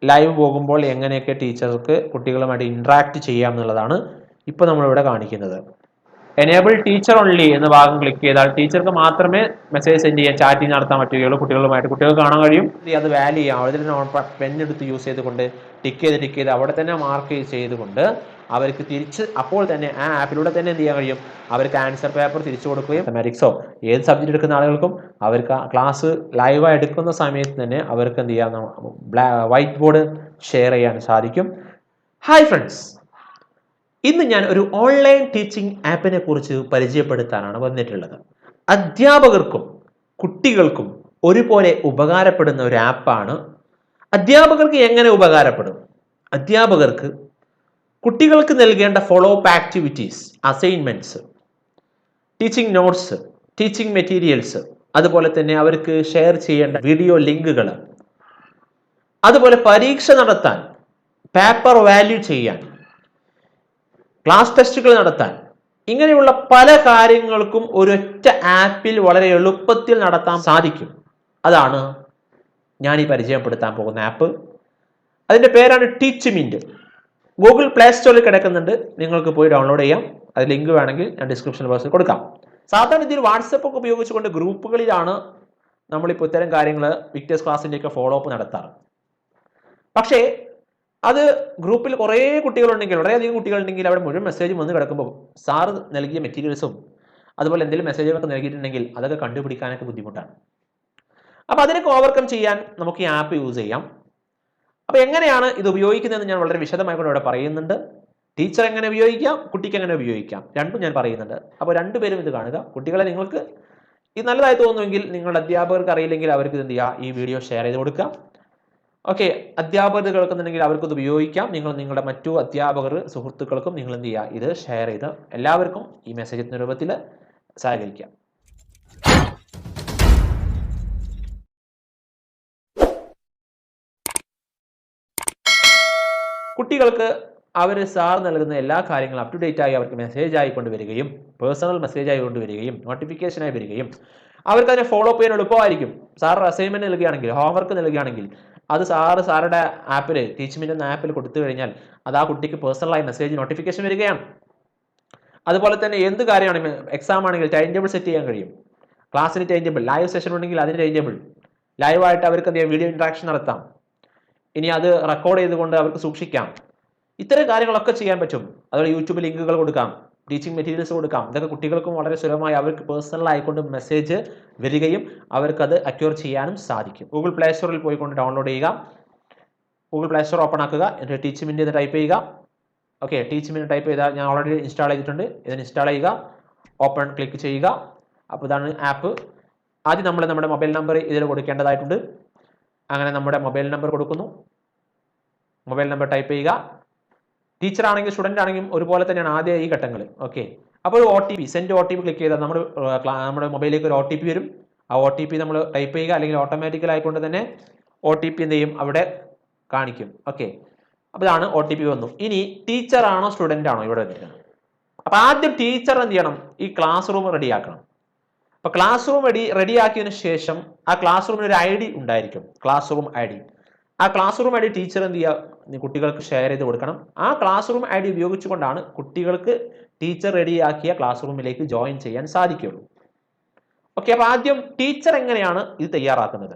Live പോകുമ്പോൾ എങ്ങനെയൊക്കെ ടീച്ചർക്ക് കുട്ടികളുമായിട്ട് ഇൻട്രാക്ട് ചെയ്യാം എന്നുള്ളതാണ് ഇപ്പോൾ നമ്മളിവിടെ കാണിക്കുന്നത്. എനേബിൾ ടീച്ചർ ഓൺലി എന്ന ഭാഗം ക്ലിക്ക് ചെയ്താൽ ടീച്ചർക്ക് മാത്രമേ മെസ്സേജ് സെൻഡ് ചെയ്യാൻ ചാറ്റിംഗ് നടത്താൻ പറ്റുകയുള്ളൂ. കുട്ടികളുമായിട്ട് കുട്ടികൾക്ക് കാണാൻ കഴിയും. അത് വാല്യൂ ചെയ്യാം. അതിൽ പെൻ എടുത്ത് യൂസ് ചെയ്തുകൊണ്ട് ടിക്ക് ചെയ്ത് അവിടെ തന്നെ മാർക്ക് ചെയ്തുകൊണ്ട് അവർക്ക് തിരിച്ച് അപ്പോൾ തന്നെ ആ ആപ്പിലൂടെ തന്നെ എന്ത് ചെയ്യാൻ കഴിയും, അവർക്ക് ആൻസർ പേപ്പർ തിരിച്ചു കൊടുക്കുകയും മാത്തമാറ്റിക്സോ ഏത് സബ്ജക്റ്റ് എടുക്കുന്ന ആളുകൾക്കും അവർക്ക് ക്ലാസ് ലൈവായി എടുക്കുന്ന സമയത്ത് തന്നെ അവർക്ക് എന്ത് ചെയ്യാം, വൈറ്റ് ബോർഡ് ഷെയർ ചെയ്യാൻ സാധിക്കും. ഹായ് ഫ്രണ്ട്സ്, ഇന്ന് ഞാൻ ഒരു ഓൺലൈൻ ടീച്ചിങ് ആപ്പിനെ കുറിച്ച് പരിചയപ്പെടുത്താനാണ് വന്നിട്ടുള്ളത്. അധ്യാപകർക്കും കുട്ടികൾക്കും ഒരുപോലെ ഉപകാരപ്പെടുന്ന ഒരു ആപ്പാണ്. അധ്യാപകർക്ക് എങ്ങനെ ഉപകാരപ്പെടും? അധ്യാപകർക്ക് കുട്ടികൾക്ക് നൽകേണ്ട follow up activities, assignments, teaching notes, teaching materials, അതുപോലെ തന്നെ അവർക്ക് ഷെയർ ചെയ്യേണ്ട വീഡിയോ ലിങ്കുകൾ, അതുപോലെ പരീക്ഷ നടത്താൻ, പേപ്പർ വാല്യൂ ചെയ്യാൻ, ക്ലാസ് ടെസ്റ്റുകൾ നടത്താൻ, ഇങ്ങനെയുള്ള പല കാര്യങ്ങൾക്കും ഒരൊറ്റ ആപ്പിൽ വളരെ എളുപ്പത്തിൽ നടത്താൻ സാധിക്കും. അതാണ് ഞാൻ ഈ പരിചയപ്പെടുത്താൻ പോകുന്ന ആപ്പ്. അതിൻ്റെ പേരാണ് ടീച്ച്മിന്റ്. ഗൂഗിൾ പ്ലേ സ്റ്റോറിൽ കിടക്കുന്നുണ്ട്, നിങ്ങൾക്ക് പോയി ഡൗൺലോഡ് ചെയ്യാം. അത് ലിങ്ക് വേണമെങ്കിൽ ഞാൻ ഡിസ്ക്രിപ്ഷൻ ബോക്സിൽ കൊടുക്കാം. സാധാരണ ഇതിൽ വാട്സപ്പ് ഒക്കെ ഉപയോഗിച്ചുകൊണ്ട് ഗ്രൂപ്പുകളിലാണ് നമ്മളിപ്പോൾ ഇത്തരം കാര്യങ്ങൾ വിക്ടേഴ്സ് ക്ലാസ്സിൻ്റെയൊക്കെ ഫോളോ അപ്പ് നടത്താറ്. പക്ഷേ അത് ഗ്രൂപ്പിൽ കുറേ കുട്ടികളുണ്ടെങ്കിൽ, വളരെയധികം കുട്ടികളുണ്ടെങ്കിൽ അവിടെ മുഴുവൻ മെസ്സേജ് വന്ന് കിടക്കുമ്പോൾ സാറ് നൽകിയ മെറ്റീരിയൽസും അതുപോലെ എന്തെങ്കിലും മെസ്സേജുകളൊക്കെ നൽകിയിട്ടുണ്ടെങ്കിൽ അതൊക്കെ കണ്ടുപിടിക്കാനൊക്കെ ബുദ്ധിമുട്ടാണ്. അപ്പോൾ അതിനൊക്കെ ഓവർകം ചെയ്യാൻ നമുക്ക് ഈ ആപ്പ് യൂസ് ചെയ്യാം. അപ്പോൾ എങ്ങനെയാണ് ഇത് ഉപയോഗിക്കുന്നതെന്ന് ഞാൻ വളരെ വിശദമായിക്കൊണ്ട് ഇവിടെ പറയുന്നുണ്ട്. ടീച്ചർ എങ്ങനെ ഉപയോഗിക്കാം, കുട്ടിക്ക് എങ്ങനെ ഉപയോഗിക്കാം, രണ്ടും ഞാൻ പറയുന്നുണ്ട്. അപ്പോൾ രണ്ടുപേരും ഇത് കാണുക. കുട്ടികളെ നിങ്ങൾക്ക് ഇത് നല്ലതായി തോന്നുമെങ്കിൽ, നിങ്ങളുടെ അധ്യാപകർക്ക് അറിയില്ലെങ്കിൽ അവർക്ക് എന്ത് ചെയ്യുക, ഈ വീഡിയോ ഷെയർ ചെയ്ത് കൊടുക്കുക. ഓക്കെ, അധ്യാപകർ കേൾക്കുന്നുണ്ടെങ്കിൽ അവർക്കത് ഉപയോഗിക്കാം. നിങ്ങളുടെ മറ്റു അധ്യാപകർ സുഹൃത്തുക്കൾക്കും നിങ്ങൾ എന്ത് ചെയ്യുക, ഇത് ഷെയർ ചെയ്ത് എല്ലാവർക്കും ഈ മെസ്സേജ് എത്തുന്ന രൂപത്തിൽ സഹകരിക്കാം. കുട്ടികൾക്ക് അവർ സാർ നൽകുന്ന എല്ലാ കാര്യങ്ങളും അപ് ടു ഡേറ്റ് ആയി അവർക്ക് മെസ്സേജ് ആയിക്കൊണ്ട് വരികയും പേഴ്സണൽ മെസ്സേജ് ആയിക്കൊണ്ട് വരികയും നോട്ടിഫിക്കേഷനായി വരികയും അവർക്ക് അതിനെ ഫോളോ അപ്പ് ചെയ്യാൻ എളുപ്പമായിരിക്കും. സാർ അസൈൻമെന്റ് നൽകുകയാണെങ്കിൽ, ഹോംവർക്ക് നൽകുകയാണെങ്കിൽ അത് സാറുടെ ആപ്പിൽ, ടീച്ച്മെന്റ് എന്ന ആപ്പിൽ കൊടുത്തു കഴിഞ്ഞാൽ അത് ആ കുട്ടിക്ക് പേഴ്സണലായി മെസ്സേജ് നോട്ടിഫിക്കേഷൻ വരികയാണ്. അതുപോലെ തന്നെ എന്ത് കാര്യമാണ്, എക്സാം ആണെങ്കിൽ ടൈം ടേബിൾ സെറ്റ് ചെയ്യാൻ കഴിയും. ക്ലാസ്സിന് ടൈം ടേബിൾ, ലൈവ് സെഷൻ ഉണ്ടെങ്കിൽ അതിന് ടൈം ടേബിൾ, ലൈവായിട്ട് അവർക്ക് എന്ത് ചെയ്യാം, വീഡിയോ ഇൻട്രാക്ഷൻ നടത്താം. ഇനി അത് റെക്കോർഡ് ചെയ്തുകൊണ്ട് അവർക്ക് സൂക്ഷിക്കാം. ഇത്തരം കാര്യങ്ങളൊക്കെ ചെയ്യാൻ പറ്റും. അതുപോലെ യൂട്യൂബ് ലിങ്കുകൾ കൊടുക്കാം, ടീച്ചിങ് മെറ്റീരിയൽസ് കൊടുക്കാം. ഇതൊക്കെ കുട്ടികൾക്കും വളരെ സുലഭമായി അവർക്ക് പേഴ്സണൽ ആയിക്കൊണ്ട് മെസ്സേജ് വരികയും അവർക്കത് അക്യൂർ ചെയ്യാനും സാധിക്കും. ഗൂഗിൾ പ്ലേ സ്റ്റോറിൽ പോയിക്കൊണ്ട് ഡൗൺലോഡ് ചെയ്യുക. ഗൂഗിൾ പ്ലേ സ്റ്റോർ ഓപ്പൺ ആക്കുക, എന്നിട്ട് ടീച്ച്മിന്റ് എന്ന് ടൈപ്പ് ചെയ്യുക. ഓക്കെ, ടീച്ച്മിന്റ് ടൈപ്പ് ചെയ്താൽ ഞാൻ ഓൾറെഡി ഇൻസ്റ്റാൾ ചെയ്തിട്ടുണ്ട്. ഇതിന് ഇൻസ്റ്റാൾ ചെയ്യുക, ഓപ്പൺ ക്ലിക്ക് ചെയ്യുക. അപ്പോൾ ഇതാണ് ആപ്പ്. ആദ്യം നമ്മൾ നമ്മുടെ മൊബൈൽ നമ്പർ ഇതിൽ കൊടുക്കേണ്ടതായിട്ടുണ്ട്. അങ്ങനെ നമ്മുടെ മൊബൈൽ നമ്പർ കൊടുക്കുന്നു. മൊബൈൽ നമ്പർ ടൈപ്പ് ചെയ്യുക. ടീച്ചർ ആണെങ്കിലും സ്റ്റുഡൻ്റ് ആണെങ്കിലും ഒരുപോലെ തന്നെയാണ് ആദ്യം ഈ ഘട്ടങ്ങൾ. ഓക്കെ, അപ്പോൾ OTP, സെൻഡ് OTP ക്ലിക്ക് ചെയ്താൽ നമ്മുടെ മൊബൈലിലേക്ക് ഒരു OTP വരും. ആ OTP നമ്മൾ ടൈപ്പ് ചെയ്യുക, അല്ലെങ്കിൽ ഓട്ടോമാറ്റിക്കൽ ആയിക്കൊണ്ട് തന്നെ OTP എന്ത് ചെയ്യും, അവിടെ കാണിക്കും. ഓക്കെ, അപ്പോൾ ഇതാണ് OTP വന്നു. ഇനി ടീച്ചർ ആണോ സ്റ്റുഡൻ്റ് ആണോ ഇവിടെ വരിക. അപ്പോൾ ആദ്യം ടീച്ചർ എന്ത് ചെയ്യണം, ഈ ക്ലാസ് റൂം റെഡിയാക്കണം. അപ്പോൾ ക്ലാസ് റൂം റെഡിയാക്കിയതിനു ശേഷം ആ ക്ലാസ് റൂമിന് ഒരു ID ഉണ്ടായിരിക്കും, ക്ലാസ് റൂം ID. ആ ക്ലാസ് റൂം ID ടീച്ചർ എന്ത് ചെയ്യുക, കുട്ടികൾക്ക് ഷെയർ ചെയ്ത് കൊടുക്കണം. ആ ക്ലാസ് റൂം ID ഉപയോഗിച്ചുകൊണ്ടാണ് കുട്ടികൾക്ക് ടീച്ചർ റെഡിയാക്കിയ ക്ലാസ് റൂമിലേക്ക് ജോയിൻ ചെയ്യാൻ സാധിക്കുകയുള്ളൂ. ഓക്കെ, അപ്പോൾ ആദ്യം ടീച്ചർ എങ്ങനെയാണ് ഇത് തയ്യാറാക്കുന്നത്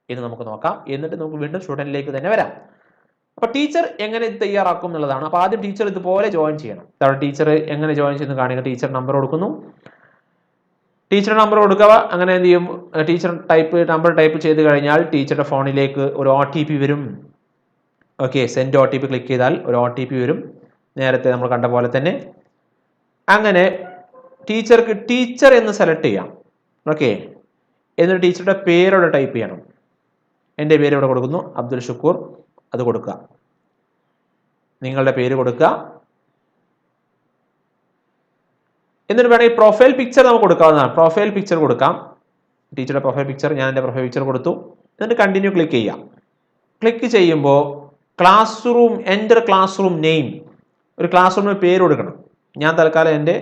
എന്ന് നമുക്ക് നോക്കാം. എന്നിട്ട് നമുക്ക് വീണ്ടും സ്റ്റുഡൻറ്റിലേക്ക് തന്നെ വരാം. അപ്പോൾ ടീച്ചർ എങ്ങനെ ഇത് തയ്യാറാക്കും എന്നുള്ളതാണ്. അപ്പോൾ ആദ്യം ടീച്ചർ ഇതുപോലെ ജോയിൻ ചെയ്യണം. അവിടെ ടീച്ചർ എങ്ങനെ ജോയിൻ ചെയ്യുന്നു കാണിക്കുക. ടീച്ചർ നമ്പർ കൊടുക്കുന്നു, ടീച്ചർ നമ്പർ കൊടുക്കുക. അങ്ങനെ എന്ത് ചെയ്യും, ടീച്ചർ നമ്പർ ടൈപ്പ് ചെയ്ത് കഴിഞ്ഞാൽ ടീച്ചറുടെ ഫോണിലേക്ക് ഒരു OTP വരും. ഓക്കെ, സെൻഡ് OTP ക്ലിക്ക് ചെയ്താൽ ഒരു OTP വരും, നേരത്തെ നമ്മൾ കണ്ട പോലെ തന്നെ. അങ്ങനെ ടീച്ചർക്ക് ടീച്ചർ എന്ന് സെലക്ട് ചെയ്യാം. ഓക്കെ, എന്നിട്ട് ടീച്ചറുടെ പേരോടെ ടൈപ്പ് ചെയ്യണം. എൻ്റെ പേര് ഇവിടെ കൊടുക്കുന്നു, അബ്ദുൽ ഷുക്കൂർ. അത് കൊടുക്കുക, നിങ്ങളുടെ പേര് കൊടുക്കുക. എന്നിട്ട് വേണമെങ്കിൽ പ്രൊഫൈൽ പിക്ചർ നമുക്ക് കൊടുക്കാവുന്നതാണ്. പ്രൊഫൈൽ പിക്ചർ കൊടുക്കാം, ടീച്ചറുടെ പ്രൊഫൈൽ പിക്ചർ. ഞാൻ എൻ്റെ പ്രൊഫൈൽ പിക്ചർ കൊടുത്തു. എന്നിട്ട് കണ്ടിന്യൂ ക്ലിക്ക് ചെയ്യാം. ക്ലിക്ക് ചെയ്യുമ്പോൾ class room, enter class room name, ഒരു ക്ലാസ് റൂമിന് പേര് കൊടുക്കണം. ഞാൻ തൽക്കാലം എൻ്റെ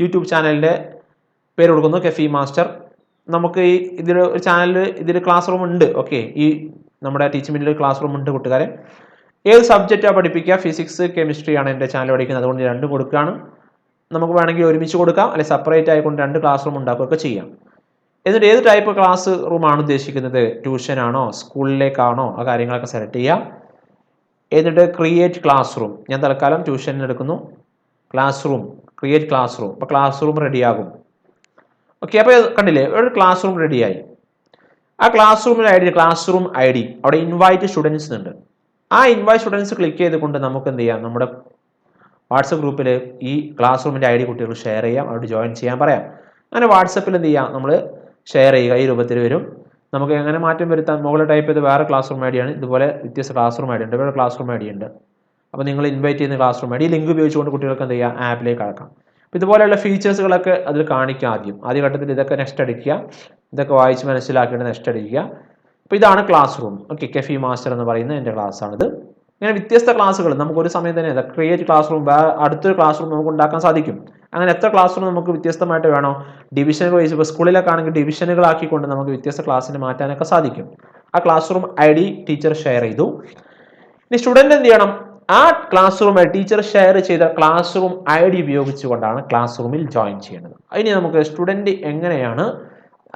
യൂട്യൂബ് ചാനലിൻ്റെ പേര് കൊടുക്കുന്നു, കെഫി മാസ്റ്റർ. നമുക്ക് ഇതിൽ ഒരു ചാനലിൽ ഇതിൽ ക്ലാസ് റൂം ഉണ്ട്. ഓക്കെ, ഈ നമ്മുടെ ടീച്ച്മെൻറ്റിൽ ക്ലാസ് റൂം ഉണ്ട് കൂട്ടുകാരെ. ഏത് സബ്ജക്റ്റാണ് പഠിപ്പിക്കുക? ഫിസിക്സ്, കെമിസ്ട്രി ആണ് എൻ്റെ ചാനൽ പഠിക്കുന്നത്, അതുകൊണ്ട് രണ്ടും കൊടുക്കുകയാണ്. നമുക്ക് വേണമെങ്കിൽ ഒരുമിച്ച് കൊടുക്കാം, അല്ലെങ്കിൽ സെപ്പറേറ്റ് ആയിക്കൊണ്ട് 2 ക്ലാസ് റൂം ഉണ്ടാക്കുകയൊക്കെ ചെയ്യാം. എന്നിട്ട് ഏത് ടൈപ്പ് ക്ലാസ് റൂമാണ് ഉദ്ദേശിക്കുന്നത്? ട്യൂഷൻ ആണോ, സ്കൂളിലേക്കാണോ? ആ കാര്യങ്ങളൊക്കെ സെലക്ട് ചെയ്യാം. എന്നിട്ട് ക്രിയേറ്റ് ക്ലാസ് റൂം, ഞാൻ തൽക്കാലം ട്യൂഷനിൽ എടുക്കുന്നു. Class room, create class room. അപ്പോൾ ക്ലാസ് റൂം റെഡിയാകും. ഓക്കെ, അപ്പോൾ കണ്ടില്ലേ, ഒരു ക്ലാസ് റൂം റെഡിയായി. ആ ക്ലാസ് റൂമിൽ ക്ലാസ് റൂം ID, അവിടെ ഇൻവൈറ്റ് സ്റ്റുഡൻസ് ഉണ്ട്. ആ ഇൻവൈറ്റ് സ്റ്റുഡൻസ് ക്ലിക്ക് ചെയ്തുകൊണ്ട് നമുക്ക് എന്ത് ചെയ്യാം? നമ്മുടെ വാട്സപ്പ് ഗ്രൂപ്പിൽ ഈ ക്ലാസ് റൂമിൻ്റെ ID കുട്ടികൾ ഷെയർ ചെയ്യാം, അവിടെ ജോയിൻ ചെയ്യാൻ പറയാം. അങ്ങനെ വാട്സപ്പിൽ എന്ത് ചെയ്യാം? നമ്മൾ ഷെയർ ചെയ്യുക, ഈ രൂപത്തിൽ വരും. നമുക്ക് എങ്ങനെ മാറ്റം വരുത്താൻ? മുകളിൽ ടൈപ്പ് ചെയ്ത് വേറെ ക്ലാസ് റൂം ID ആണ്, ഇതുപോലെ വ്യത്യസ്ത ക്ലാസ് റൂം ID ഉണ്ട്, വേറെ ക്ലാസ് റൂം ID ഉണ്ട്. അപ്പോൾ നിങ്ങൾ ഇൻവൈറ്റ് ചെയ്യുന്ന ക്ലാസ് റൂം ID ലിങ്ക് ഉപയോഗിച്ചുകൊണ്ട് കുട്ടികൾക്ക് എന്ത് ചെയ്യാം? ആപ്പിലേക്ക് അടക്കാം. അപ്പോൾ ഇതുപോലെയുള്ള ഫീച്ചേഴ്സുകളൊക്കെ അതിൽ കാണിക്കുക. ആദ്യ ഘട്ടത്തിൽ ഇതൊക്കെ നെക്സ്റ്റ് അടിക്കുക, ഇതൊക്കെ വായിച്ച് മനസ്സിലാക്കിയിട്ട് നെക്സ്റ്റ് അടിക്കുക. അപ്പോൾ ഇതാണ് ക്ലാസ് റൂം. ഓക്കെ, കെഫി മാസ്റ്റർ എന്ന് പറയുന്ന എൻ്റെ ക്ലാസ്സാണിത്. ഇങ്ങനെ വ്യത്യസ്ത ക്ലാസ്സുകൾ നമുക്ക് ഒരു സമയം തന്നെ ക്രിയേറ്റ് ക്ലാസ് റൂം, അടുത്തൊരു ക്ലാസ് റൂം നമുക്ക് ഉണ്ടാക്കാൻ സാധിക്കും. അങ്ങനെ എത്ര ക്ലാസ് റൂം നമുക്ക് വ്യത്യസ്തമായിട്ട് വേണോ, ഡിവിഷനുകൾ വൈസ്, ഇപ്പോൾ സ്കൂളിലൊക്കെ ആണെങ്കിൽ ഡിവിഷനുകളാക്കിക്കൊണ്ട് നമുക്ക് വ്യത്യസ്ത ക്ലാസ്സിന് മാറ്റാനൊക്കെ സാധിക്കും. ആ class room ID teacher share ചെയ്തു. ഇനി സ്റ്റുഡൻറ് എന്ത് ചെയ്യണം? ആ ക്ലാസ് റൂം ടീച്ചർ ഷെയർ ചെയ്ത ക്ലാസ് റൂം ID ഉപയോഗിച്ചുകൊണ്ടാണ് ക്ലാസ് റൂമിൽ ജോയിൻ ചെയ്യുന്നത്. ഇനി നമുക്ക് സ്റ്റുഡൻറ് എങ്ങനെയാണ്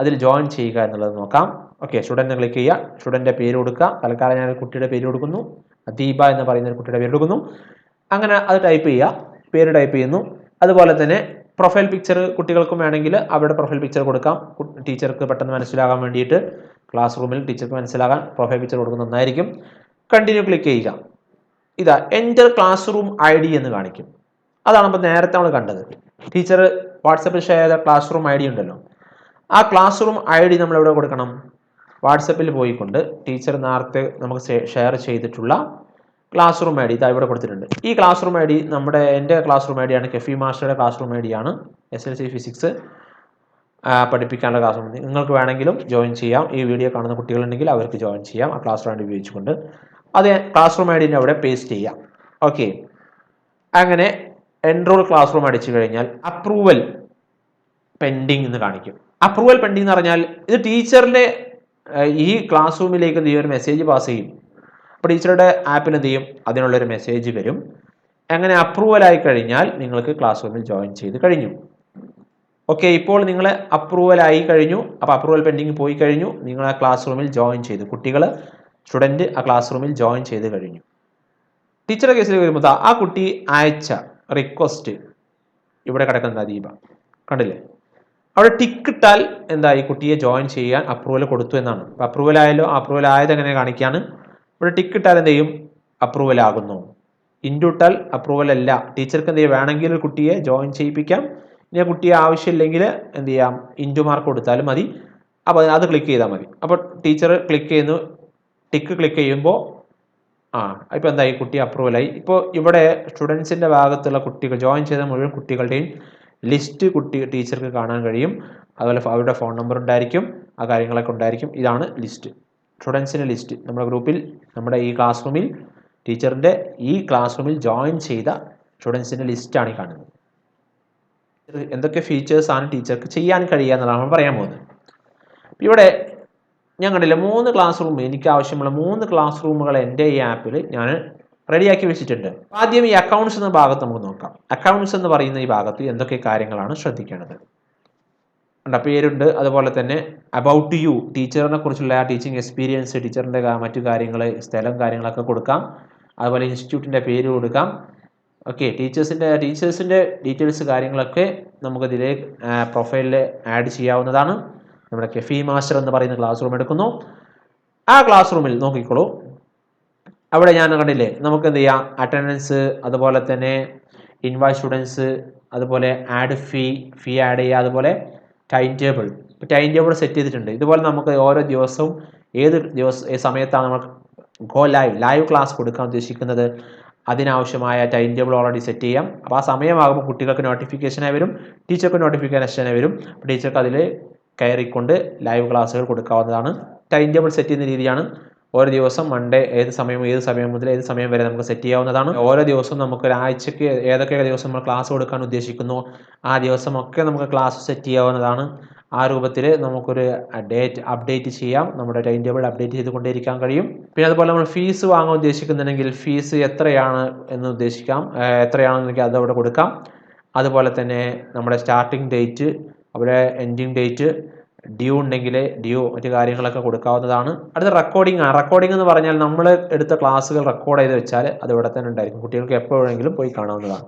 അതിൽ ജോയിൻ ചെയ്യുക എന്നുള്ളത് നോക്കാം. ഓക്കെ, സ്റ്റുഡൻറ് ക്ലിക്ക് ചെയ്യുക, സ്റ്റുഡൻറ്റിൻ്റെ പേര് കൊടുക്കുക. തൽക്കാലം ഞാൻ കുട്ടിയുടെ പേര് കൊടുക്കുന്നു, ദീപ എന്ന് പറയുന്ന ഒരു കുട്ടിയുടെ പേര് കൊടുക്കുന്നു. അങ്ങനെ അത് ടൈപ്പ് ചെയ്യുക, പേര് ടൈപ്പ് ചെയ്യുന്നു. അതുപോലെ തന്നെ പ്രൊഫൈൽ പിക്ചർ കുട്ടികൾക്കും വേണമെങ്കിൽ അവരുടെ പ്രൊഫൈൽ പിക്ചർ കൊടുക്കാം. ടീച്ചർക്ക് പെട്ടെന്ന് മനസ്സിലാകാൻ വേണ്ടിയിട്ട് ക്ലാസ് റൂമിൽ ടീച്ചർക്ക് മനസ്സിലാകാൻ പ്രൊഫൈൽ പിക്ചർ കൊടുക്കുന്നത് നന്നായിരിക്കും. കണ്ടിന്യൂ ക്ലിക്ക് ചെയ്യുക. ഇതാ എൻ്റർ ക്ലാസ് റൂം ID എന്ന് കാണിക്കും. അതാണ് ഇപ്പോൾ നേരത്തെ നമ്മൾ കണ്ടത്. ടീച്ചർ വാട്സപ്പിൽ ഷെയർ ചെയ്ത ക്ലാസ് റൂം ID ഉണ്ടല്ലോ, ആ ക്ലാസ് റൂം ID നമ്മൾ എവിടെ കൊടുക്കണം? വാട്സപ്പിൽ പോയിക്കൊണ്ട് ടീച്ചർ നേരത്തെ നമുക്ക് ഷെയർ ചെയ്തിട്ടുള്ള ക്ലാസ് റൂം ID ഇതാ ഇവിടെ കൊടുത്തിട്ടുണ്ട്. ഈ ക്ലാസ് റൂം ID എൻ്റെ ക്ലാസ് റൂം ID ആണ്, കെഫി മാസ്റ്ററുടെ ക്ലാസ് റൂം ID ആണ്. SSLC ഫിസിക്സ് പഠിപ്പിക്കാനുള്ള ക്ലാസ് റൂം. നിങ്ങൾക്ക് വേണമെങ്കിലും ജോയിൻ ചെയ്യാം. ഈ വീഡിയോ കാണുന്ന കുട്ടികളുണ്ടെങ്കിൽ അവർക്ക് ജോയിൻ ചെയ്യാം ആ ക്ലാസ് റൂം ID ഉപയോഗിച്ചുകൊണ്ട്. അത് ക്ലാസ് റൂം ID അവിടെ പേസ്റ്റ് ചെയ്യാം. ഓക്കെ, അങ്ങനെ എൻറോൾ ക്ലാസ് റൂം അടിച്ചു കഴിഞ്ഞാൽ അപ്രൂവൽ പെൻഡിങ് എന്ന് കാണിക്കും. അപ്രൂവൽ പെൻഡിങ് എന്ന് പറഞ്ഞാൽ ഇത് ടീച്ചറിൻ്റെ ഈ ക്ലാസ് റൂമിലേക്ക് എന്ത് ചെയ്യും? ഒരു മെസ്സേജ് പാസ് ചെയ്യും. അപ്പോൾ ടീച്ചറുടെ ആപ്പിൽ എന്ത് ചെയ്യും? അതിനുള്ളൊരു മെസ്സേജ് വരും. അങ്ങനെ അപ്രൂവൽ ആയി കഴിഞ്ഞാൽ നിങ്ങൾക്ക് ക്ലാസ് റൂമിൽ ജോയിൻ ചെയ്ത് കഴിഞ്ഞു. ഓക്കെ, ഇപ്പോൾ നിങ്ങൾ അപ്രൂവൽ ആയി കഴിഞ്ഞു. അപ്പോൾ അപ്രൂവൽ പെൻഡിങ് പോയി കഴിഞ്ഞു. നിങ്ങൾ ആ ക്ലാസ് റൂമിൽ ജോയിൻ ചെയ്തു. സ്റ്റുഡൻറ്റ് ആ ക്ലാസ് റൂമിൽ ജോയിൻ ചെയ്ത് കഴിഞ്ഞു. ടീച്ചറുടെ കേസിൽ വരുമ്പോൾ ആ കുട്ടി അയച്ച റിക്വസ്റ്റ് ഇവിടെ കിടക്കുന്ന ദീപ കണ്ടില്ലേ? അവിടെ ടിക്ക് ഇട്ടാൽ എന്തായി? കുട്ടിയെ ജോയിൻ ചെയ്യാൻ അപ്രൂവൽ കൊടുത്തു എന്നാണ്. അപ്പോൾ അപ്രൂവൽ ആയാലോ? അപ്രൂവൽ ആയത് എങ്ങനെ കാണിക്കാണ്? ഇവിടെ ടിക്ക് ഇട്ടാൽ എന്ത് ചെയ്യും? അപ്രൂവൽ ആകുന്നു. ഇൻറ്റു ഇട്ടാൽ അപ്രൂവൽ അല്ല. ടീച്ചർക്ക് എന്ത് ചെയ്യും? വേണമെങ്കിൽ ഒരു കുട്ടിയെ ജോയിൻ ചെയ്യിപ്പിക്കാം. ഇനി ആ കുട്ടിയെ ആവശ്യമില്ലെങ്കിൽ എന്ത് ചെയ്യാം? ഇൻറ്റു മാർക്ക് കൊടുത്താലും മതി. അപ്പോൾ അത് ക്ലിക്ക് ചെയ്താൽ മതി. അപ്പോൾ ടീച്ചർ ക്ലിക്ക് ചെയ്യുന്നു, ടിക്ക് ക്ലിക്ക് ചെയ്യുമ്പോൾ ഇപ്പോൾ എന്തായി? കുട്ടി അപ്രൂവലായി. ഇപ്പോൾ ഇവിടെ സ്റ്റുഡൻസിൻ്റെ ഭാഗത്തുള്ള കുട്ടികൾ ജോയിൻ ചെയ്ത മുഴുവൻ കുട്ടികളുടെയും ലിസ്റ്റ് ടീച്ചർക്ക് കാണാൻ കഴിയും. അതുപോലെ അവരുടെ ഫോൺ നമ്പർ ഉണ്ടായിരിക്കും, ആ കാര്യങ്ങളൊക്കെ ഉണ്ടായിരിക്കും. ഇതാണ് ലിസ്റ്റ്, സ്റ്റുഡൻസിൻ്റെ ലിസ്റ്റ്. നമ്മുടെ ഗ്രൂപ്പിൽ, നമ്മുടെ ഈ ക്ലാസ് റൂമിൽ, ടീച്ചറിൻ്റെ ഈ ക്ലാസ് റൂമിൽ ജോയിൻ ചെയ്ത സ്റ്റുഡൻസിൻ്റെ ലിസ്റ്റാണ് ഈ കാണുന്നത്. എന്തൊക്കെ ഫീച്ചേഴ്സാണ് ടീച്ചർക്ക് ചെയ്യാൻ കഴിയുക എന്നുള്ളതാണ് നമ്മൾ പറയാൻ പോകുന്നത്. ഇവിടെ ഞാൻ കണ്ടില്ല 3 ക്ലാസ് റൂം, എനിക്ക് ആവശ്യമുള്ള 3 ക്ലാസ് റൂമുകൾ എൻ്റെ ഈ ആപ്പിൽ ഞാൻ റെഡിയാക്കി വെച്ചിട്ടുണ്ട്. ആദ്യം ഈ അക്കൗണ്ട്സ് എന്ന ഭാഗത്ത് നമുക്ക് നോക്കാം. അക്കൗണ്ട്സ് എന്ന് പറയുന്ന ഈ ഭാഗത്ത് എന്തൊക്കെ കാര്യങ്ങളാണ് ശ്രദ്ധിക്കേണ്ടത്? പേരുണ്ട്, അതുപോലെ തന്നെ അബൌട്ട് യു, ടീച്ചറിനെ കുറിച്ചുള്ള ടീച്ചിങ് എക്സ്പീരിയൻസ്, ടീച്ചറിൻ്റെ മറ്റു കാര്യങ്ങൾ, സ്ഥലം, കാര്യങ്ങളൊക്കെ കൊടുക്കാം. അതുപോലെ ഇൻസ്റ്റിറ്റ്യൂട്ടിൻ്റെ പേര് കൊടുക്കാം. ഓക്കെ, ടീച്ചേഴ്സിൻ്റെ ഡീറ്റെയിൽസ് കാര്യങ്ങളൊക്കെ നമുക്കതിൽ പ്രൊഫൈലിൽ ആഡ് ചെയ്യാവുന്നതാണ്. നമ്മുടെ കെഫി മാസ്റ്റർ എന്ന് പറയുന്ന ക്ലാസ് റൂം എടുക്കുന്നു. ആ ക്ലാസ് റൂമിൽ നോക്കിക്കോളൂ, അവിടെ ഞാൻ കണ്ടില്ലേ, നമുക്ക് എന്ത് ചെയ്യാം? അറ്റൻഡൻസ്, അതുപോലെ തന്നെ ഇൻവൈറ്റ് സ്റ്റുഡൻസ്, അതുപോലെ ആഡ് ഫീ ആഡ് ചെയ്യുക, അതുപോലെ ടൈം ടേബിൾ സെറ്റ് ചെയ്തിട്ടുണ്ട്. ഇതുപോലെ നമുക്ക് ഓരോ ദിവസവും ഏത് സമയത്താണ് നമ്മൾ ലൈവ് ക്ലാസ് കൊടുക്കാൻ ഉദ്ദേശിക്കുന്നത്, അതിനാവശ്യമായ ടൈം ടേബിൾ ഓൾറെഡി സെറ്റ് ചെയ്യാം. അപ്പോൾ ആ സമയമാകുമ്പോൾ കുട്ടികൾക്ക് നോട്ടിഫിക്കേഷനായി വരും, ടീച്ചർക്ക് നോട്ടിഫിക്കേഷനായി വരും. അപ്പോൾ ടീച്ചർക്ക് അതിൽ കയറിക്കൊണ്ട് ലൈവ് ക്ലാസ്സുകൾ കൊടുക്കാവുന്നതാണ്. ടൈം ടേബിൾ സെറ്റ് ചെയ്യുന്ന രീതിയാണ്. ഓരോ ദിവസം മൺഡേ ഏത് സമയം മുതൽ ഏത് സമയം വരെ നമുക്ക് സെറ്റ് ചെയ്യാവുന്നതാണ്. ഓരോ ദിവസവും നമുക്ക് ഒരാഴ്ചക്ക് ഏതൊക്കെ ദിവസം നമ്മൾ ക്ലാസ് കൊടുക്കാൻ ഉദ്ദേശിക്കുന്നു ആ ദിവസമൊക്കെ നമുക്ക് ക്ലാസ് സെറ്റ് ചെയ്യാവുന്നതാണ്. ആ രൂപത്തിൽ നമുക്കൊരു ഡേറ്റ് അപ്ഡേറ്റ് ചെയ്യാം, നമ്മുടെ ടൈം ടേബിൾ അപ്ഡേറ്റ് ചെയ്തുകൊണ്ടേയിരിക്കാൻ കഴിയും. പിന്നെ അതുപോലെ നമ്മൾ ഫീസ് വാങ്ങാൻ ഉദ്ദേശിക്കുന്നുണ്ടെങ്കിൽ ഫീസ് എത്രയാണ് എന്ന് ഉദ്ദേശിക്കാം, എത്രയാണെന്നെങ്കിൽ അതവിടെ കൊടുക്കാം. അതുപോലെ തന്നെ നമ്മുടെ സ്റ്റാർട്ടിംഗ് ഡേറ്റ്, അവിടെ എൻഡിങ് ഡേറ്റ്, ഡ്യൂ ഉണ്ടെങ്കിൽ ഡ്യൂ, മറ്റു കാര്യങ്ങളൊക്കെ കൊടുക്കാവുന്നതാണ്. അടുത്ത റെക്കോർഡിംഗ് ആണ്. റെക്കോർഡിംഗ് എന്ന് പറഞ്ഞാൽ നമ്മൾ എടുത്ത ക്ലാസ്സുകൾ റെക്കോർഡ് ചെയ്ത് വെച്ചാൽ അത് ഇവിടെ തന്നെ ഉണ്ടായിരിക്കും, കുട്ടികൾക്ക് എപ്പോഴെങ്കിലും പോയി കാണാവുന്നതാണ്.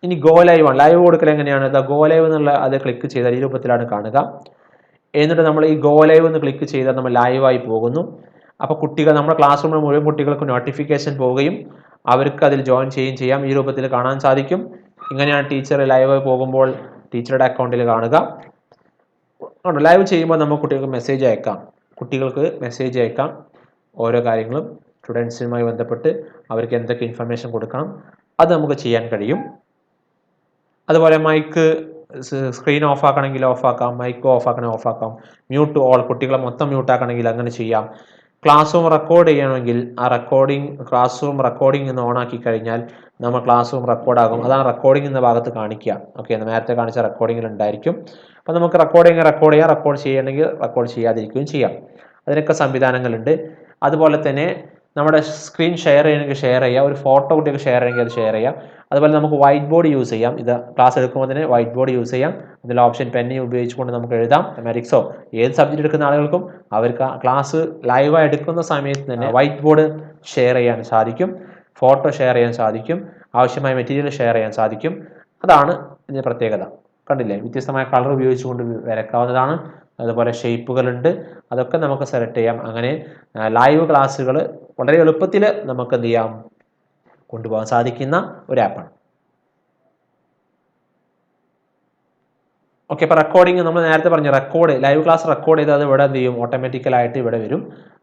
ഇനി ഗോ ലൈവ് ആണ്. ലൈവ് കൊടുക്കൽ എങ്ങനെയാണ്? ഗോ ലൈവ് എന്നുള്ള അത് ക്ലിക്ക് ചെയ്താൽ ഈ രൂപത്തിലാണ് കാണുക. എന്നിട്ട് നമ്മൾ ഈ ഗോ ലൈവ് എന്ന് ക്ലിക്ക് ചെയ്താൽ നമ്മൾ ലൈവായി പോകുന്നു. അപ്പോൾ കുട്ടികൾ നമ്മുടെ ക്ലാസ് റൂമിൽ മുഴുവൻ കുട്ടികൾക്ക് നോട്ടിഫിക്കേഷൻ പോവുകയും അവർക്ക് അതിൽ ജോയിൻ ചെയ്യുകയും ചെയ്യാം. ഈ രൂപത്തിൽ കാണാൻ സാധിക്കും. ഇങ്ങനെയാണ് ടീച്ചർ ലൈവ് പോകുമ്പോൾ ടീച്ചറുടെ അക്കൗണ്ടിൽ കാണുക. ലൈവ് ചെയ്യുമ്പോൾ നമുക്ക് കുട്ടികൾക്ക് മെസ്സേജ് അയക്കാം. ഓരോ കാര്യങ്ങളും സ്റ്റുഡൻസിനുമായി ബന്ധപ്പെട്ട് അവർക്ക് എന്തൊക്കെ ഇൻഫർമേഷൻ കൊടുക്കണം അത് നമുക്ക് ചെയ്യാൻ കഴിയും. അതുപോലെ മൈക്ക് സ്ക്രീൻ ഓഫ് ആക്കണമെങ്കിൽ ഓഫ് ആക്കാം, മൈക്ക് ഓഫ് ആക്കണമെങ്കിൽ ഓഫ് ആക്കാം, മ്യൂട്ട് ഓൾ, കുട്ടികളെ മൊത്തം മ്യൂട്ട് ആക്കണമെങ്കിൽ അങ്ങനെ ചെയ്യാം. ക്ലാസ് റൂം റെക്കോർഡ് ചെയ്യണമെങ്കിൽ ആ ക്ലാസ് റൂം റെക്കോർഡിംഗ് എന്ന് ഓൺ ആക്കി കഴിഞ്ഞാൽ നമ്മൾ ക്ലാസ് റൂം റെക്കോർഡാകും. അതാണ് റെക്കോർഡിംഗ് എന്ന ഭാഗത്ത് കാണിക്കുക. ഓക്കെ, നേരത്തെ കാണിച്ച റെക്കോർഡിംഗിൽ ഉണ്ടായിരിക്കും. അപ്പോൾ നമുക്ക് റെക്കോർഡ് ചെയ്യാം, റെക്കോർഡ് ചെയ്യണമെങ്കിൽ റെക്കോർഡ് ചെയ്യാതിരിക്കുകയും ചെയ്യാം. അതിനൊക്കെ സംവിധാനങ്ങളുണ്ട്. അതുപോലെ തന്നെ നമ്മുടെ സ്ക്രീൻ ഷെയർ ചെയ്യണമെങ്കിൽ ഷെയർ ചെയ്യാം, ഒരു ഫോട്ടോ കുട്ടികൾക്ക് ഷെയർ ചെയ്യണമെങ്കിൽ അത് ഷെയർ ചെയ്യാം. അതുപോലെ നമുക്ക് വൈറ്റ് ബോർഡ് യൂസ് ചെയ്യാം. ഇത് ക്ലാസ് എടുക്കുമ്പോൾ തന്നെ വൈറ്റ് ബോർഡ് യൂസ് ചെയ്യാം. ഇതിൽ ഓപ്ഷൻ പെന്നി ഉപയോഗിച്ചുകൊണ്ട് നമുക്ക് എഴുതാം. മാത്തമാറ്റിക്സോ ഏത് സബ്ജക്റ്റ് എടുക്കുന്ന ആളുകൾക്കും അവർക്ക് ക്ലാസ് ലൈവായി എടുക്കുന്ന സമയത്ത് തന്നെ വൈറ്റ് ബോർഡ് ഷെയർ ചെയ്യാൻ സാധിക്കും, ഫോട്ടോ ഷെയർ ചെയ്യാൻ സാധിക്കും, ആവശ്യമായ മെറ്റീരിയൽ ഷെയർ ചെയ്യാൻ സാധിക്കും. അതാണ് ഇതിൻ്റെ പ്രത്യേകത. കണ്ടില്ലേ, വ്യത്യസ്തമായ കളർ ഉപയോഗിച്ചുകൊണ്ട് വരയ്ക്കാവുന്നതാണ്. അതുപോലെ ഷേപ്പുകളുണ്ട്, അതൊക്കെ നമുക്ക് സെലക്ട് ചെയ്യാം. അങ്ങനെ ലൈവ് ക്ലാസ്സുകൾ വളരെ എളുപ്പത്തിൽ നമുക്ക് എന്ത് ചെയ്യാം, കൊണ്ടുപോകാൻ സാധിക്കുന്ന ഒരു ആപ്പാണ്. ഓക്കെ, അപ്പോൾ റെക്കോർഡിംഗ് നമ്മൾ നേരത്തെ പറഞ്ഞു, ലൈവ് ക്ലാസ് റെക്കോർഡ് ചെയ്ത് അത് ഇവിടെ എന്ത് ചെയ്യും, ഓട്ടോമാറ്റിക്കലായിട്ട് ഇവിടെ വരും.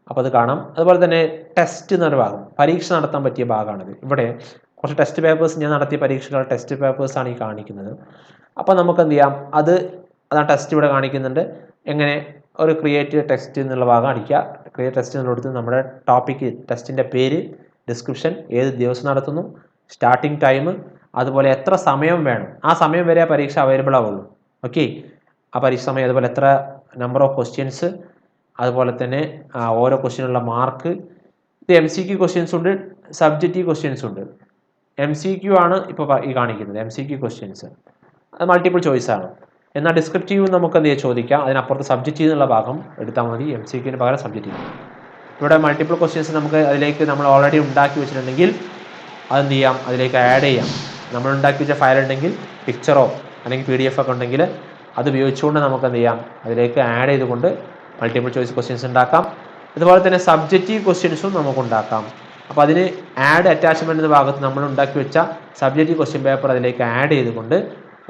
അപ്പോൾ അത് കാണാം. അതുപോലെ തന്നെ ടെസ്റ്റ് എന്നൊരു ഭാഗം, പരീക്ഷ നടത്താൻ പറ്റിയ ഭാഗമാണിത്. ഇവിടെ കുറച്ച് ടെസ്റ്റ് പേപ്പേഴ്സ്, ഞാൻ നടത്തിയ പരീക്ഷകൾ ടെസ്റ്റ് പേപ്പേഴ്സാണ് ഈ കാണിക്കുന്നത്. അപ്പോൾ നമുക്ക് എന്ത് ചെയ്യാം, അതാണ് ടെസ്റ്റ് ഇവിടെ കാണിക്കുന്നുണ്ട്. എങ്ങനെ ഒരു ക്രിയേറ്റ് ടെസ്റ്റ് എന്നുള്ള ഭാഗം അടിക്കുക. ക്രിയേറ്റ് ടെസ്റ്റ് എന്നുള്ളടുത്ത് നമ്മുടെ ടോപ്പിക്ക്, ടെസ്റ്റിൻ്റെ പേര്, ഡിസ്ക്രിപ്ഷൻ, ഏത് ദിവസം നടത്തുന്നു, സ്റ്റാർട്ടിംഗ് ടൈം, അതുപോലെ എത്ര സമയം വേണം, ആ സമയം വരെ ആ പരീക്ഷ അവൈലബിൾ ആവുള്ളൂ. ഓക്കെ, ആ പരീക്ഷ സമയം, അതുപോലെ എത്ര നമ്പർ ഓഫ് ക്വസ്റ്റ്യൻസ്, അതുപോലെ തന്നെ ഓരോ ക്വസ്റ്റ്യനുള്ള മാർക്ക്. ഇത് MCQ ക്വസ്റ്റ്യൻസ് ഉണ്ട്, സബ്ജക്റ്റീവ് ക്വസ്റ്റ്യൻസ് ഉണ്ട്. MCQ ആണ് ഇപ്പോൾ ഈ കാണിക്കുന്നത്, MCQ ക്വസ്റ്റ്യൻസ്. അത് മൾട്ടിപ്പിൾ ചോയ്സ് ആണ്. എന്നാൽ ഡിസ്ക്രിപ്റ്റീവ് നമുക്ക് എന്ത് ചെയ്യാം, ചോദിക്കാം. അതിനപ്പുറത്ത് സബ്ജക്റ്റീവ് എന്നുള്ള ഭാഗം എടുത്താൽ മതി, MCQന് പകരം സബ്ജക്റ്റീവ്. ഇവിടെ മൾട്ടിപ്പിൾ ക്വസ്റ്റ്യൻസ് നമുക്ക് അതിലേക്ക് നമ്മൾ ഓൾറെഡി ഉണ്ടാക്കി വെച്ചിട്ടുണ്ടെങ്കിൽ അതെന്ത് ചെയ്യാം, അതിലേക്ക് ആഡ് ചെയ്യാം. നമ്മൾ ഉണ്ടാക്കി വെച്ച ഫയൽ ഉണ്ടെങ്കിൽ, പിക്ചറോ അല്ലെങ്കിൽ PDF ഒക്കെ ഉണ്ടെങ്കിൽ അത് ഉപയോഗിച്ചുകൊണ്ട് നമുക്ക് എന്ത് ചെയ്യാം, അതിലേക്ക് ആഡ് ചെയ്തുകൊണ്ട് മൾട്ടിപ്പിൾ ചോയ്സ് ക്വസ്റ്റ്യൻസ് ഉണ്ടാക്കാം. അതുപോലെ തന്നെ സബ്ജക്റ്റീവ് ക്വസ്റ്റ്യൻസും നമുക്ക് ഉണ്ടാക്കാം. അപ്പോൾ അതിന് ആഡ് അറ്റാച്ച്മെൻറ്റ് എന്ന ഭാഗത്ത് നമ്മൾ ഉണ്ടാക്കി വെച്ച സബ്ജക്റ്റീവ് ക്വസ്റ്റ്യൻ പേപ്പർ അതിലേക്ക് ആഡ് ചെയ്തുകൊണ്ട്,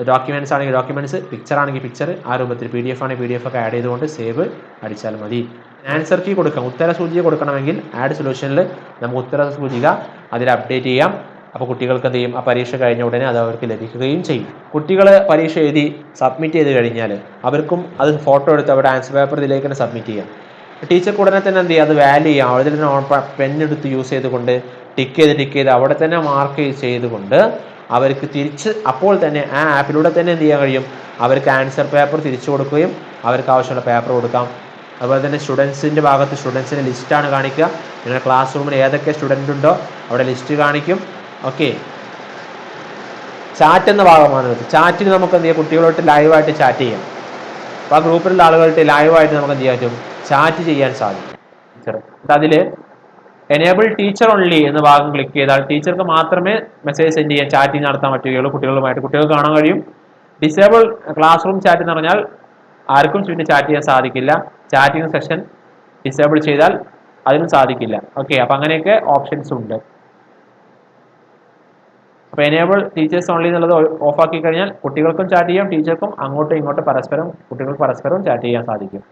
ഡോക്യുമെൻറ്റ്സ് ആണെങ്കിൽ ഡോക്യുമെൻറ്റ്സ്, പിക്ചർ ആണെങ്കിൽ പിക്ചർ, ആ രൂപത്തിൽ PDF ആണെങ്കിൽ PDF ഒക്കെ ആഡ് ചെയ്തുകൊണ്ട് സേവ് അടിച്ചാൽ മതി. ആൻസർ കീ കൊടുക്കാം, ഉത്തര സൂചിക കൊടുക്കണമെങ്കിൽ ആഡ് സൊല്യൂഷനിൽ നമുക്ക് ഉത്തര സൂചിക അതിൽ അപ്ഡേറ്റ് ചെയ്യാം. അപ്പോൾ കുട്ടികൾക്ക് എന്ത് ചെയ്യും, ആ പരീക്ഷ കഴിഞ്ഞ ഉടനെ അത് അവർക്ക് ലഭിക്കുകയും ചെയ്യും. കുട്ടികൾ പരീക്ഷ എഴുതി സബ്മിറ്റ് ചെയ്ത് കഴിഞ്ഞാൽ അവർക്കും അത് ഫോട്ടോ എടുത്ത് അവിടെ ആൻസർ പേപ്പർ ഇതിലേക്ക് തന്നെ സബ്മിറ്റ് ചെയ്യാം. ടീച്ചർക്ക് ഉടനെ തന്നെ എന്ത് ചെയ്യുക, അത് വാല്യൂ ചെയ്യാം. അവിടെ തന്നെ പെണ്ണെടുത്ത് യൂസ് ചെയ്തുകൊണ്ട് ടിക്ക് ചെയ്ത് അവിടെ തന്നെ മാർക്ക് ചെയ്തുകൊണ്ട് അവർക്ക് തിരിച്ച് അപ്പോൾ തന്നെ ആ ആപ്പിലൂടെ തന്നെ എന്ത് ചെയ്യാൻ കഴിയും, അവർക്ക് ആൻസർ പേപ്പർ തിരിച്ചു കൊടുക്കുകയും അവർക്ക് ആവശ്യമുള്ള പേപ്പർ കൊടുക്കാം. അതുപോലെ തന്നെ സ്റ്റുഡൻസിൻ്റെ ഭാഗത്ത് സ്റ്റുഡൻസിൻ്റെ ലിസ്റ്റാണ് കാണിക്കുക. നിങ്ങളുടെ ക്ലാസ് റൂമിൽ ഏതൊക്കെ സ്റ്റുഡൻ്റ് ഉണ്ടോ അവിടെ ലിസ്റ്റ് കാണിക്കും. ഓക്കെ, ചാറ്റ് എന്ന ഭാഗമാണ്. ചാറ്റിൽ നമുക്ക് എന്ത് ചെയ്യാം, കുട്ടികളോട്ട് ലൈവായിട്ട് ചാറ്റ് ചെയ്യാം. അപ്പോൾ ആ ഗ്രൂപ്പിലുള്ള ആളുകളായിട്ട് ലൈവായിട്ട് നമുക്ക് എന്ത് ചെയ്യാൻ പറ്റും, ചാറ്റ് ചെയ്യാൻ സാധിക്കും. അതിൽ എനേബിൾ ടീച്ചർ ഓൺലി എന്ന ഭാഗം ക്ലിക്ക് ചെയ്താൽ ടീച്ചർക്ക് മാത്രമേ മെസ്സേജ് സെൻഡ് ചെയ്യാൻ, ചാറ്റിംഗ് നടത്താൻ പറ്റുകയുള്ളൂ. കുട്ടികൾക്ക് കാണാൻ കഴിയും. ഡിസേബിൾ ക്ലാസ് റൂം ചാറ്റ് എന്ന് പറഞ്ഞാൽ ആർക്കും പിന്നെ ചാറ്റ് ചെയ്യാൻ സാധിക്കില്ല. ചാറ്റിംഗ് സെക്ഷൻ ഡിസേബിൾ ചെയ്താൽ അതിനും സാധിക്കില്ല. ഓക്കെ, അപ്പം അങ്ങനെയൊക്കെ ഓപ്ഷൻസ് ഉണ്ട്. അപ്പോൾ എനേബിൾ ടീച്ചേഴ്സ് ഓൺലി എന്നുള്ളത് ഓഫാക്കി കഴിഞ്ഞാൽ കുട്ടികൾക്കും ചാറ്റ് ചെയ്യാം, ടീച്ചർക്കും അങ്ങോട്ടും ഇങ്ങോട്ടും കുട്ടികൾക്ക് പരസ്പരം ചാറ്റ് ചെയ്യാൻ സാധിക്കും.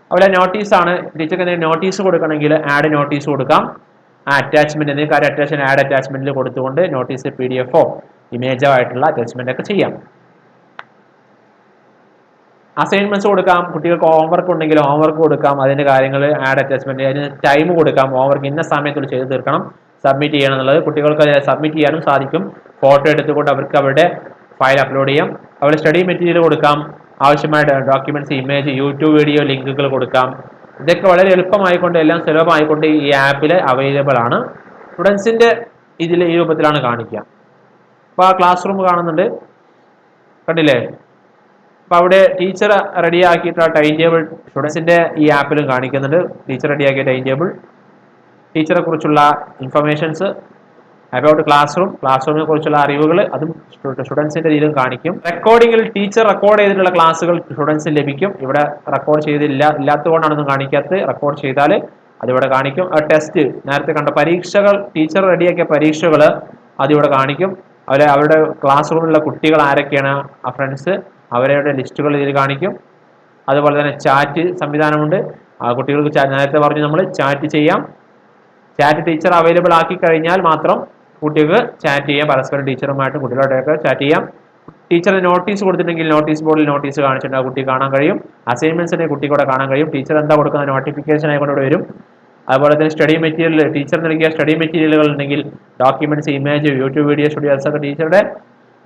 അതുപോലെ നോട്ടീസാണ്. ടീച്ചർക്ക് എന്തെങ്കിലും നോട്ടീസ് കൊടുക്കണമെങ്കിൽ ആഡ് നോട്ടീസ് കൊടുക്കാം. ആ അറ്റാച്ച്മെൻറ്റ് എന്തെങ്കിലും കാര്യം ആഡ് അറ്റാച്ച്മെൻറ്റിൽ കൊടുത്തുകൊണ്ട് നോട്ടീസ് PDF ഇമേജോ ആയിട്ടുള്ള അറ്റാച്ച്മെൻ്റ് ഒക്കെ ചെയ്യാം. അസൈൻമെൻറ്റ്സ് കൊടുക്കാം. കുട്ടികൾക്ക് ഹോംവർക്ക് ഉണ്ടെങ്കിൽ ഹോംവർക്ക് കൊടുക്കാം. അതിൻ്റെ കാര്യങ്ങൾ ആഡ് അറ്റാച്ച്മെൻറ്റ്, അതിന് ടൈം കൊടുക്കാം. ഹോംവർക്ക് ഇന്ന സമയത്തുള്ള ചെയ്ത് തീർക്കണം, സബ്മിറ്റ് ചെയ്യണം എന്നുള്ളത് കുട്ടികൾക്ക് സബ്മിറ്റ് ചെയ്യാനും സാധിക്കും. ഫോട്ടോ എടുത്തുകൊണ്ട് അവർക്ക് അവരുടെ ഫയൽ അപ്ലോഡ് ചെയ്യാം. അതുപോലെ സ്റ്റഡി മെറ്റീരിയൽ കൊടുക്കാം, ആവശ്യമായ ഡോക്യുമെന്റ്സ്, ഇമേജ്, യൂട്യൂബ് വീഡിയോ ലിങ്കുകൾ കൊടുക്കാം. ഇതൊക്കെ വളരെ എളുപ്പമായിക്കൊണ്ട് എല്ലാം സുലഭമായിക്കൊണ്ട് ഈ ആപ്പിൽ അവൈലബിൾ ആണ്. സ്റ്റുഡൻസിന്റെ ഇതിൽ ഈ രൂപത്തിലാണ് കാണിക്കുക. അപ്പോൾ ആ ക്ലാസ് റൂം കാണുന്നുണ്ട്, കണ്ടില്ലേ? അപ്പോൾ അവിടെ ടീച്ചർ റെഡിയാക്കിയിട്ടുള്ള ടൈം ടേബിൾ സ്റ്റുഡൻസിന്റെ ഈ ആപ്പിലും കാണിക്കുന്നുണ്ട്. ടീച്ചർ റെഡിയാക്കിയ ടൈം ടേബിൾ, ടീച്ചറെ കുറിച്ചുള്ള ഇൻഫർമേഷൻസ് അബൌട്ട് ക്ലാസ് റൂമിനെ കുറിച്ചുള്ള അറിവുകൾ അതും സ്റ്റുഡൻസിന്റെ ഇതിലും കാണിക്കും. റെക്കോർഡിംഗിൽ ടീച്ചർ റെക്കോർഡ് ചെയ്തിട്ടുള്ള ക്ലാസ്സുകൾ സ്റ്റുഡൻസിന് ലഭിക്കും. ഇവിടെ റെക്കോർഡ് ഇല്ലാത്തതുകൊണ്ടാണ് കാണിക്കാത്തത്. റെക്കോർഡ് ചെയ്താൽ അതിവിടെ കാണിക്കും. ടെസ്റ്റ് നേരത്തെ കണ്ട പരീക്ഷകൾ, ടീച്ചർ റെഡിയാക്കിയ പരീക്ഷകൾ അതിവിടെ കാണിക്കും. അവരുടെ ക്ലാസ് റൂമിലുള്ള കുട്ടികൾ ആരൊക്കെയാണ്, ആ ഫ്രണ്ട്സ്, അവരുടെ ലിസ്റ്റുകൾ ഇതിൽ കാണിക്കും. അതുപോലെ തന്നെ ചാറ്റ് സംവിധാനമുണ്ട്. ആ കുട്ടികൾക്ക് നേരത്തെ പറഞ്ഞു നമ്മൾ ചാറ്റ് ചെയ്യാം. ചാറ്റ് ടീച്ചർ അവൈലബിൾ ആക്കി കഴിഞ്ഞാൽ മാത്രം കുട്ടികൾക്ക് ചാറ്റ് ചെയ്യാം. പരസ്പരം ടീച്ചറുമായിട്ടും കുട്ടികളുടെയൊക്കെ ചാറ്റ് ചെയ്യാം. ടീച്ചർ നോട്ടീസ് കൊടുത്തിട്ടുണ്ടെങ്കിൽ നോട്ടീസ് ബോർഡിൽ നോട്ടീസ് കാണിച്ചിട്ട് ആ കുട്ടി കാണാൻ കഴിയും. അസൈൻമെന്റ്സിനെ കുട്ടി കൂടെ കാണാൻ കഴിയും. ടീച്ചർ എന്താ കൊടുക്കുന്ന നോട്ടിഫിക്കേഷൻ ആയിക്കൊണ്ട് ഇവിടെ വരും. അതുപോലെ തന്നെ സ്റ്റഡി മെറ്റീരിയൽ, ടീച്ചർ നൽകിയ സ്റ്റഡി മെറ്റീരിയലുകൾ ഉണ്ടെങ്കിൽ documents, image, YouTube video, studios ഒക്കെ ടീച്ചറുടെ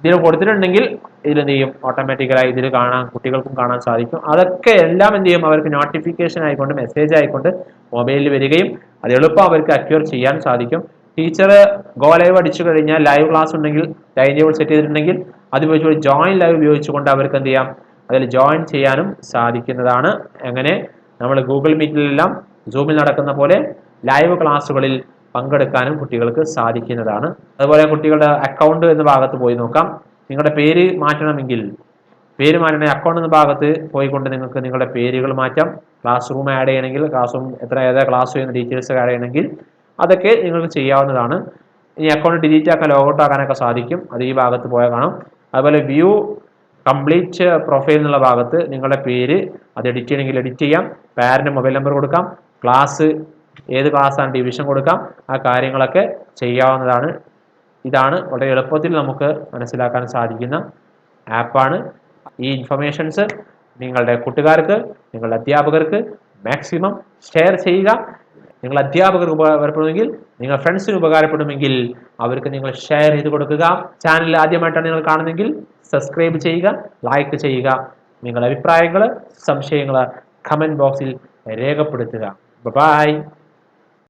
ഇതിൽ കൊടുത്തിട്ടുണ്ടെങ്കിൽ ഇതിലെന്ത് ചെയ്യും, ഓട്ടോമാറ്റിക്കലായി ഇതിൽ കാണാൻ കുട്ടികൾക്കും കാണാൻ സാധിക്കും. അതൊക്കെ എല്ലാം എന്ത് ചെയ്യും, അവർക്ക് നോട്ടിഫിക്കേഷൻ ആയിക്കൊണ്ട് മെസ്സേജ് ആയിക്കൊണ്ട് മൊബൈലിൽ വരികയും അത് എളുപ്പം അവർക്ക് അക്യൂർ ചെയ്യാൻ സാധിക്കും. ടീച്ചർ ഗോ ലൈവ് അടിച്ചു കഴിഞ്ഞാൽ ലൈവ് ക്ലാസ് ഉണ്ടെങ്കിൽ ടൈം ടേബിൾ സെറ്റ് ചെയ്തിട്ടുണ്ടെങ്കിൽ അത് ഉപയോഗിച്ച് ജോയിൻ ലൈവ് ഉപയോഗിച്ചുകൊണ്ട് അവർക്ക് എന്ത് ചെയ്യാം, അതിൽ ജോയിൻ ചെയ്യാനും സാധിക്കുന്നതാണ്. അങ്ങനെ നമ്മൾ ഗൂഗിൾ മീറ്റിലെല്ലാം സൂമിൽ നടക്കുന്ന പോലെ ലൈവ് ക്ലാസ്സുകളിൽ പങ്കെടുക്കാനും കുട്ടികൾക്ക് സാധിക്കുന്നതാണ്. അതുപോലെ കുട്ടികളുടെ അക്കൗണ്ട് എന്ന ഭാഗത്ത് പോയി നോക്കാം. നിങ്ങളുടെ പേര് മാറ്റണമെങ്കിൽ അക്കൗണ്ട് എന്ന ഭാഗത്ത് പോയിക്കൊണ്ട് നിങ്ങൾക്ക് നിങ്ങളുടെ പേരുകൾ മാറ്റാം. ക്ലാസ് റൂം ആഡ് ചെയ്യണമെങ്കിൽ ക്ലാസ് റൂം ഏതാ ക്ലാസ് ചെയ്യുന്ന ഡീറ്റെയിൽസ് ആഡ് ചെയ്യണമെങ്കിൽ അതൊക്കെ നിങ്ങൾക്ക് ചെയ്യാവുന്നതാണ്. ഇനി അക്കൗണ്ട് ഡിലീറ്റ് ആക്കാൻ, ലോഗൗട്ട് ആക്കാനൊക്കെ സാധിക്കും. അത് ഈ ഭാഗത്ത് പോയാൽ കാണാം. അതുപോലെ വ്യൂ കംപ്ലീറ്റ് പ്രൊഫൈൽ എന്നുള്ള ഭാഗത്ത് നിങ്ങളുടെ പേര് അത് എഡിറ്റ് ചെയ്യണമെങ്കിൽ എഡിറ്റ് ചെയ്യാം. പാരന്റ് മൊബൈൽ നമ്പർ കൊടുക്കാം. ക്ലാസ് ഏത് ക്ലാസ്സാണ് ഡിവിഷൻ കൊടുക്കാം. ആ കാര്യങ്ങളൊക്കെ ചെയ്യാവുന്നതാണ്. ഇതാണ് വളരെ എളുപ്പത്തിൽ നമുക്ക് മനസ്സിലാക്കാൻ സാധിക്കുന്ന ആപ്പാണ്. ഈ ഇൻഫർമേഷൻസ് നിങ്ങളുടെ കൂട്ടുകാർക്ക്, നിങ്ങളുടെ അധ്യാപകർക്ക് മാക്സിമം ഷെയർ ചെയ്യുക. നിങ്ങൾ അധ്യാപകർക്ക് ഉപകാരപ്പെടുമെങ്കിൽ, നിങ്ങൾ ഫ്രണ്ട്സിന് ഉപകാരപ്പെടുമെങ്കിൽ അവർക്ക് നിങ്ങൾ ഷെയർ ചെയ്ത് കൊടുക്കുക. ചാനൽ ആദ്യമായിട്ടാണ് നിങ്ങൾ കാണുന്നതെങ്കിൽ സബ്സ്ക്രൈബ് ചെയ്യുക, ലൈക്ക് ചെയ്യുക. നിങ്ങളുടെ അഭിപ്രായങ്ങൾ, സംശയങ്ങൾ കമന്റ് ബോക്സിൽ രേഖപ്പെടുത്തുക. ബൈ.